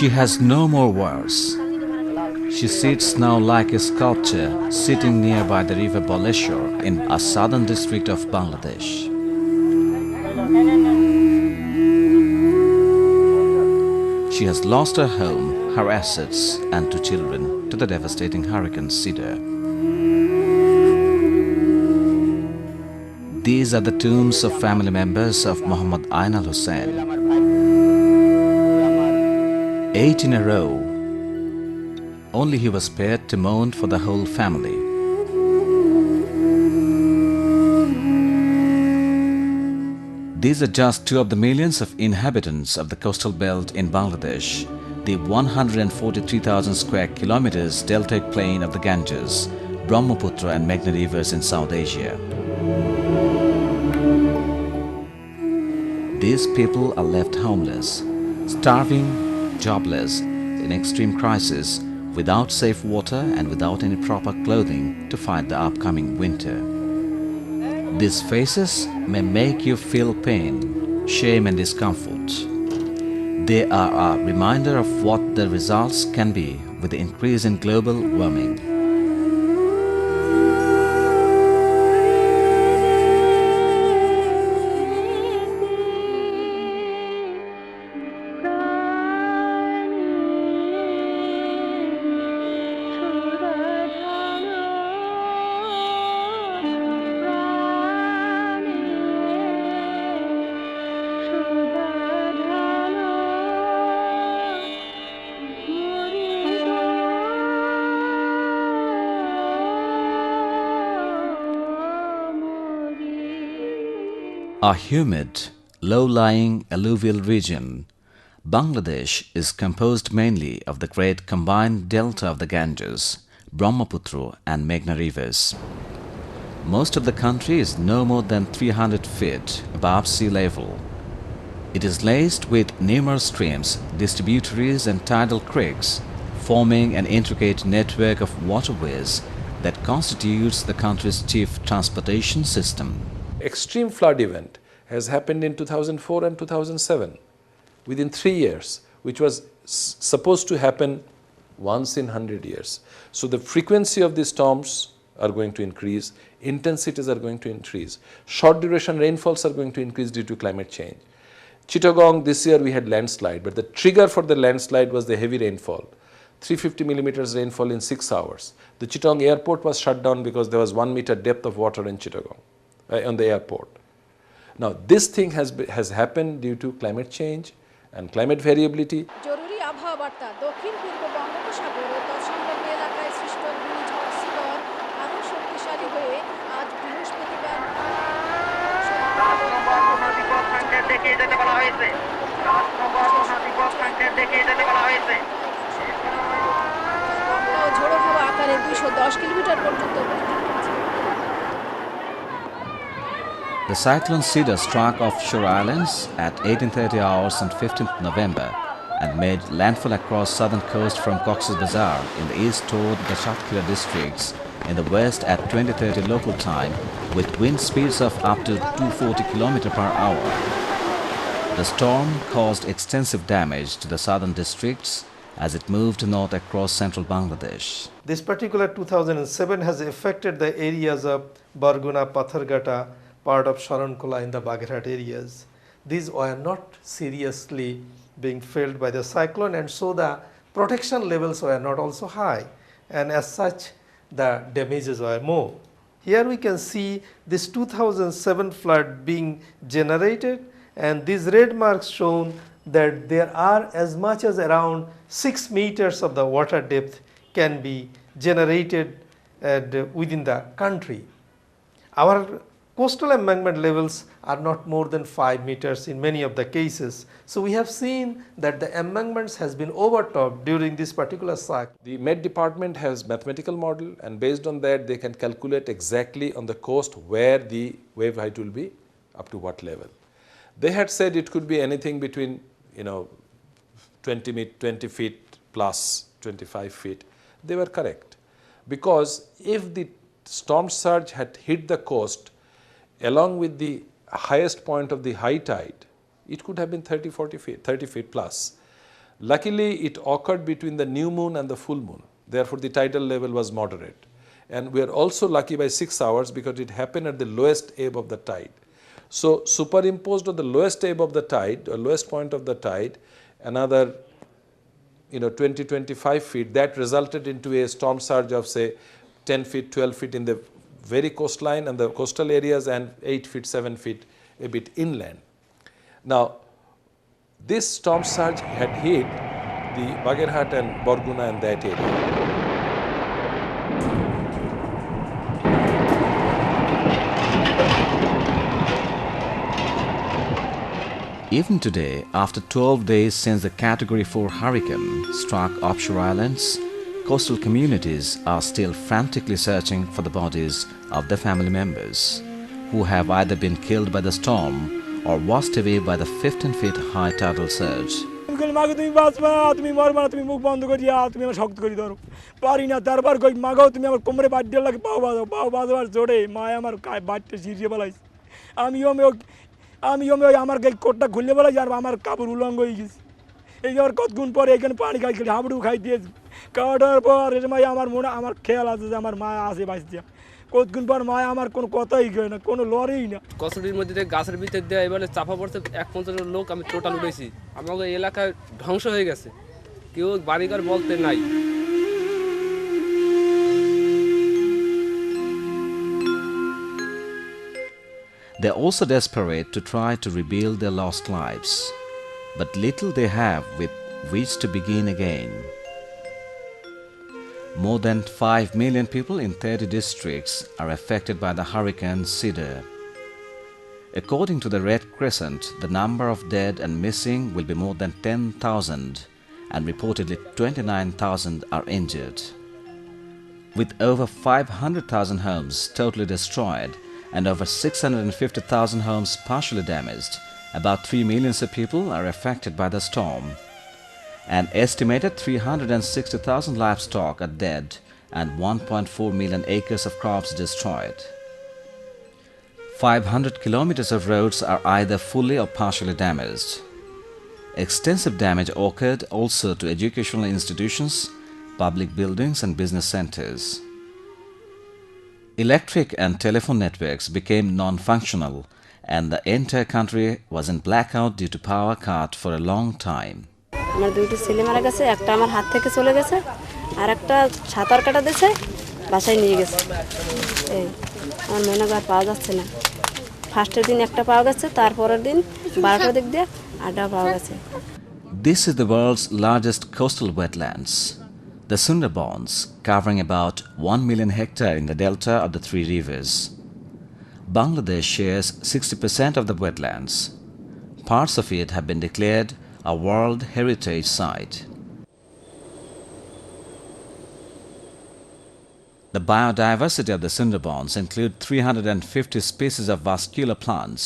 She has no more words. She sits now like a sculpture sitting nearby the river Boleshwar in a southern district of Bangladesh. She has lost her home, her assets and two children to the devastating hurricane sidr. These are the tombs of family members of Muhammad Ainal Hussain. 8 in a row. Only he was spared to mourn for the whole family. These are just two of the millions of inhabitants of the coastal belt in Bangladesh, the 143,000 square kilometers deltaic plain of the Ganges, Brahmaputra and Meghna rivers in South Asia. These people are left homeless, starving, jobless, in extreme crisis, without safe water and without any proper clothing to fight the upcoming winter. These faces may make you feel pain, shame and discomfort. They are a reminder of what the results can be with the increase in global warming. A humid, low-lying alluvial region, Bangladesh is composed mainly of the great combined delta of the Ganges, Brahmaputra and Meghna rivers. Most of the country is no more than 300 feet above sea level. It is laced with numerous streams, distributaries and tidal creeks, forming an intricate network of waterways that constitutes the country's chief transportation system. Extreme flood event has happened in 2004 and 2007 within 3 years, which was supposed to happen once in 100 years. So the frequency of these storms are going to increase, intensities are going to increase, short duration rainfalls are going to increase due to climate change. Chittagong, this year we had landslide, but the trigger for the landslide was the heavy rainfall. 350 millimeters rainfall in 6 hours. The Chittagong airport was shut down because there was 1 meter depth of water in Chittagong. On the airport. Now, this thing has happened due to climate change and climate variability. The cyclone sidr struck offshore islands at 1830 hours on 15th November and made landfall across southern coast from Cox's Bazar in the east toward the Satkhira districts in the west at 2030 local time with wind speeds of up to 240 km per hour. The storm caused extensive damage to the southern districts as it moved north across central Bangladesh. This particular 2007 has affected the areas of Barguna, Patharghata, part of Sharankhula in the Bagherhat areas. These were not seriously being felt by the cyclone, and so the protection levels were not also high, and as such the damages were more. Here we can see this 2007 flood being generated, and these red marks shown that there are as much as around 6 meters of the water depth can be generated within the country. Our coastal embankment levels are not more than 5 meters in many of the cases. So we have seen that the embankments has been overtopped during this particular cycle. The Met Department has mathematical model, and based on that they can calculate exactly on the coast where the wave height will be up to what level. They had said it could be anything between 20 feet plus 25 feet. They were correct, because if the storm surge had hit the coast along with the highest point of the high tide, it could have been 30 feet plus. Luckily, it occurred between the new moon and the full moon. Therefore, the tidal level was moderate. And we are also lucky by 6 hours because it happened at the lowest ebb of the tide. So, superimposed on the lowest ebb of the tide, or lowest point of the tide, another 20-25 feet, that resulted into a storm surge of say 10 feet, 12 feet in the very coastline and the coastal areas, and 8 feet, 7 feet a bit inland. Now, this storm surge had hit the Bagherhat and Barguna and that area. Even today, after 12 days since the Category 4 hurricane struck offshore islands, coastal communities are still frantically searching for the bodies of their family members who have either been killed by the storm or washed away by the 15 feet high tidal surge. আমি আমার গায়ে কোটটা খুললে বলে আর আমার কাপড় উলঙ্গ হয়ে গেছে এই আর কতক্ষণ পরে এখানে পানি খাই হাবড়ু খাই দিয়েছি খাওয়াটার পর এর মাই আমার মনে আমার খেয়াল আছে যে আমার মা আছে বাঁচতে কতক্ষণ পর মা আমার কোনো কথাই কয় না কোনো লড়েই না কসুরির মধ্যে গাছের ভিতর দিয়ে এবারে চাপা পড়ছে 150 লোক আমি টোটাল উঠেছি আমাদের এলাকা ধ্বংস হয়ে গেছে কেউ বাড়িঘর বলতে নাই They're also desperate to try to rebuild their lost lives, but little they have with which to begin again. More than 5 million people in 30 districts are affected by the hurricane sidr. According to the Red Crescent, the number of dead and missing will be more than 10,000 and reportedly 29,000 are injured. With over 500,000 homes totally destroyed and over 650,000 homes partially damaged, about 3 million people are affected by the storm. An estimated 360,000 livestock are dead and 1.4 million acres of crops destroyed. 500 kilometers of roads are either fully or partially damaged. Extensive damage occurred also to educational institutions, public buildings and business centers. Electric and telephone networks became non-functional and the entire country was in blackout due to power cut for a long time. আমার দুইটা ছেলে মারা গেছে একটা আমার হাত থেকে চলে গেছে আর একটা সাঁতার কাটা দিয়েছে বাসায় নিয়ে গেছে এই আমার ময়নাঘর পাওয়া যাচ্ছে না ফার্স্টের দিন একটা পাওয়া গেছে তারপরের দিন 12টার দিক দিয়ে আটটা পাওয়া গেছে This is the world's largest coastal wetlands, the Sundarbans, covering about 1 million hectares in the delta of the three rivers. Bangladesh shares 60% of the wetlands. Parts of it have been declared a World Heritage Site. The biodiversity of the Sundarbans include 350 species of vascular plants,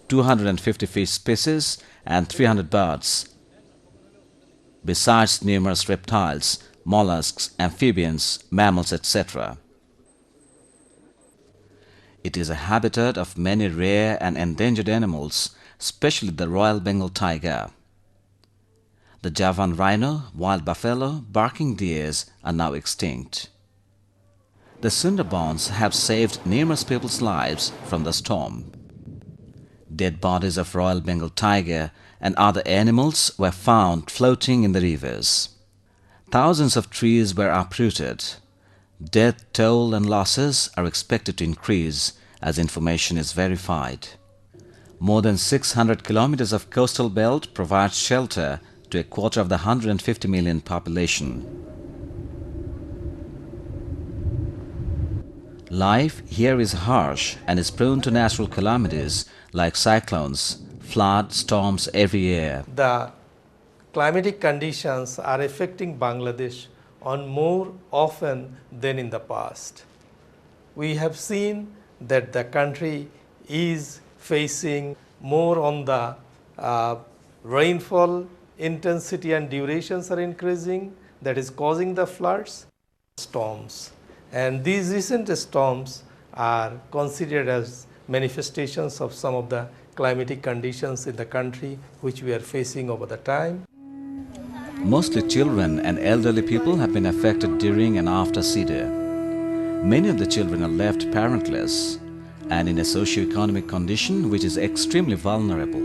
250 fish species and 300 birds, besides numerous reptiles, mollusks, amphibians, mammals, etc. It is a habitat of many rare and endangered animals, especially the Royal Bengal tiger. The Javan rhino, wild buffalo, barking deers are now extinct. The Sundarbans have saved numerous people's lives from the storm. Dead bodies of Royal Bengal tiger and other animals were found floating in the rivers. Thousands of trees were uprooted. Death toll and losses are expected to increase as information is verified. More than 600 kilometers of coastal belt provides shelter to a quarter of the 150 million population. Life here is harsh and is prone to natural calamities like cyclones, flood, storms every year. The climatic conditions are affecting Bangladesh on more often than in the past. We have seen that the country is facing more on the rainfall intensity and durations are increasing, that is causing the floods, storms. And these recent storms are considered as manifestations of some of the climatic conditions in the country which we are facing over the time. Mostly children and elderly people have been affected during and after sidr. Many of the children are left parentless and in a socio-economic condition which is extremely vulnerable.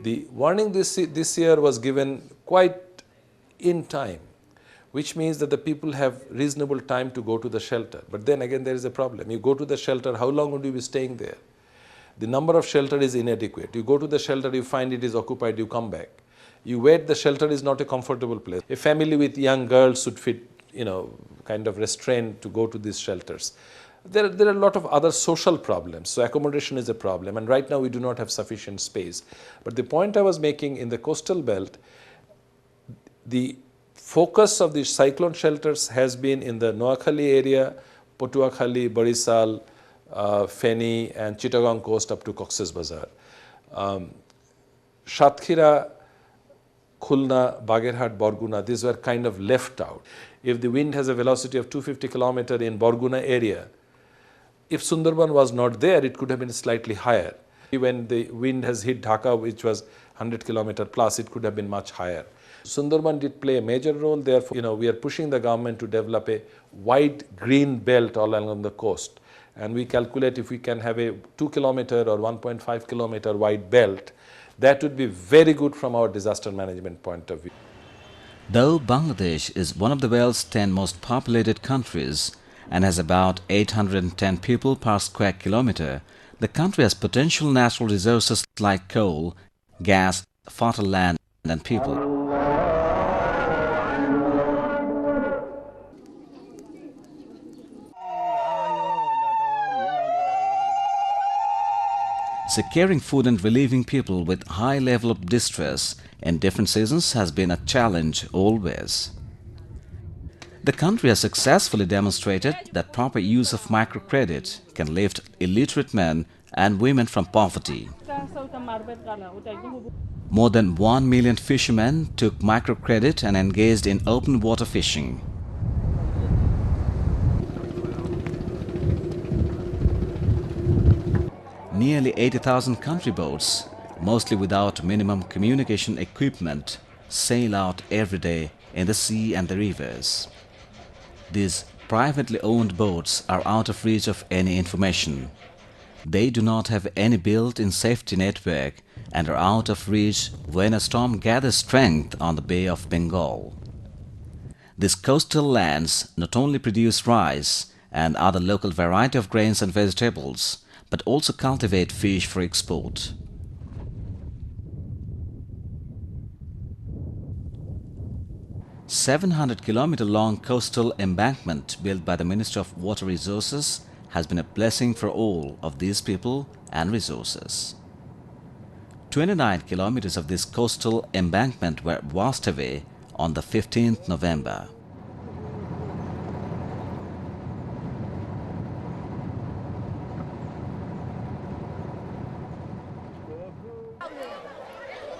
The warning this year was given quite in time, which means that the people have reasonable time to go to the shelter. But then again, there is a problem. You go to the shelter, how long would you be staying there? The number of shelter is inadequate. You go to the shelter, you find it is occupied, you come back. You wait, the shelter is not a comfortable place. A family with young girls should fit, kind of restrained to go to these shelters. There are a lot of other social problems. So accommodation is a problem. And right now we do not have sufficient space. But the point I was making, in the coastal belt, the focus of the cyclone shelters has been in the Noakhali area, Patuakhali, Barisal, Feni and Chittagong coast up to Cox's Bazar. Satkhira, Khulna, Bagherhat, Borguna, these were kind of left out. If the wind has a velocity of 250 km in Borguna area, if Sundarban was not there, it could have been slightly higher. When the wind has hit Dhaka, which was 100 km plus, it could have been much higher. Sundarban did play a major role. Therefore, we are pushing the government to develop a wide green belt all along the coast. And we calculate if we can have a 2 km or 1.5 km wide belt, that would be very good from our disaster management point of view. Though Bangladesh is one of the world's 10 most populated countries and has about 810 people per square kilometer, the country has potential natural resources like coal, gas, fertile land and people. Securing food and relieving people with high level of distress in different seasons has been a challenge always. The country has successfully demonstrated that proper use of microcredit can lift illiterate men and women from poverty. More than 1 million fishermen took microcredit and engaged in open water fishing. Nearly 80,000 country boats, mostly without minimum communication equipment, sail out every day in the sea and the rivers. These privately owned boats are out of reach of any information. They do not have any built-in safety network and are out of reach when a storm gathers strength on the Bay of Bengal. These coastal lands not only produce rice and other local variety of grains and vegetables, but also cultivate fish for export. A 700-kilometer-long coastal embankment built by the Ministry of Water Resources has been a blessing for all of these people and resources. 29 kilometers of this coastal embankment were washed away on the 15th November.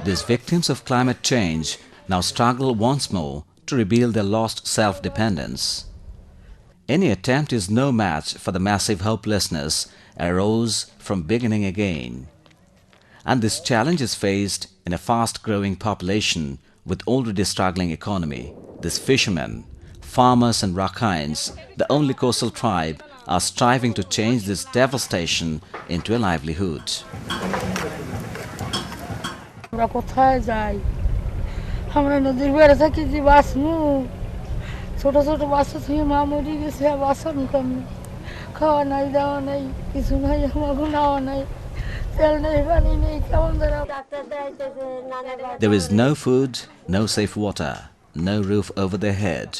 These victims of climate change now struggle once more to rebuild their lost self-dependence. Any attempt is no match for the massive hopelessness arose from beginning again. And this challenge is faced in a fast-growing population with already struggling economy. These fishermen, farmers and Rakhines, the only coastal tribe, are striving to change this devastation into a livelihood. আমরা কোথায় যাই আমরা নদীর বেড়ে থাকি যে বাঁচমু ছোট ছোট বাচ্চা থেকে মা মরে গেছে বাঁচানো কেমন খাওয়া নাই দাওয়া নাই কিছু নাই আমাকে নাওয়া নাই তেল নেই পানি নেই কেমন ধরা There is no food, no safe water, no roof over their head,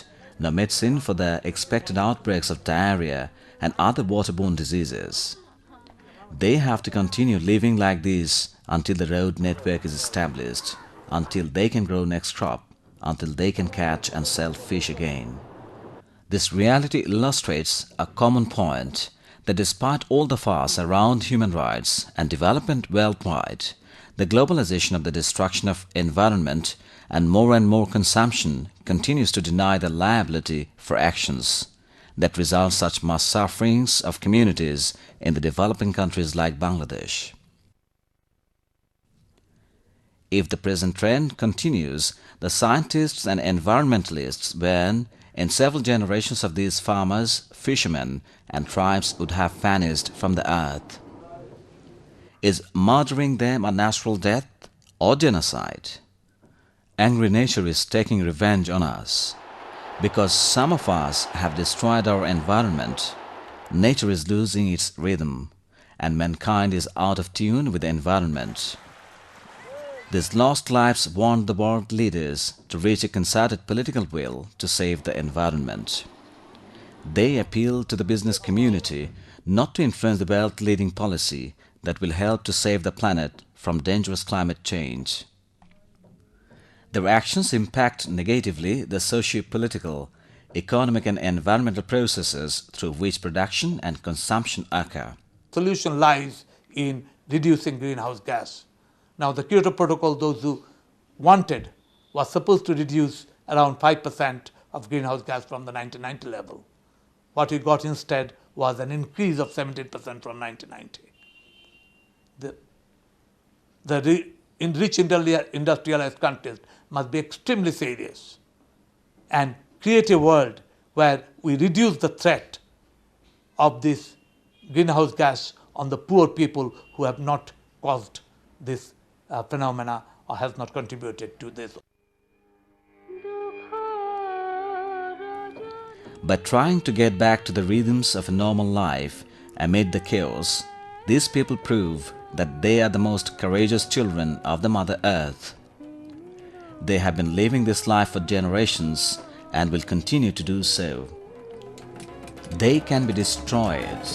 no medicine for the expected outbreaks of diarrhea and other waterborne diseases. They have to continue living like this until the road network is established, until they can grow next crop, until they can catch and sell fish again. This reality illustrates a common point that despite all the fuss around human rights and development worldwide, the globalization of the destruction of environment and more consumption continues to deny the liability for actions that result such mass sufferings of communities in the developing countries like Bangladesh. If the present trend continues, the scientists and environmentalists warn in several generations of these farmers, fishermen, and tribes would have vanished from the earth. Is murdering them a natural death or genocide? Angry nature is taking revenge on us. Because some of us have destroyed our environment, nature is losing its rhythm, and mankind is out of tune with the environment. These lost lives want the world leaders to reach a concerted political will to save the environment. They appeal to the business community not to influence the world-leading policy that will help to save the planet from dangerous climate change. Their actions impact negatively the socio-political, economic and environmental processes through which production and consumption occur. Solution lies in reducing greenhouse gas. Now, the Kyoto Protocol, those who wanted, was supposed to reduce around 5% of greenhouse gas from the 1990 level. What we got instead was an increase of 17% from 1990. In rich industrialized countries must be extremely serious and create a world where we reduce the threat of this greenhouse gas on the poor people who have not caused this phenomena or has not contributed to this. By trying to get back to the rhythms of a normal life amid the chaos, these people prove that they are the most courageous children of the Mother Earth. They have been living this life for generations and will continue to do so. They can be destroyed,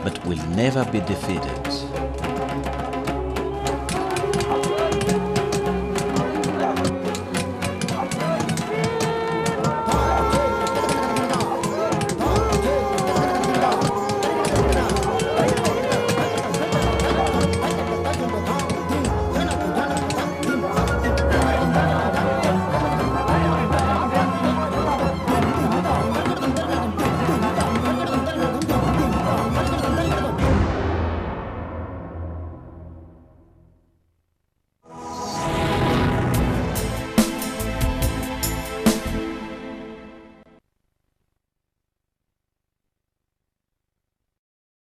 but will never be defeated.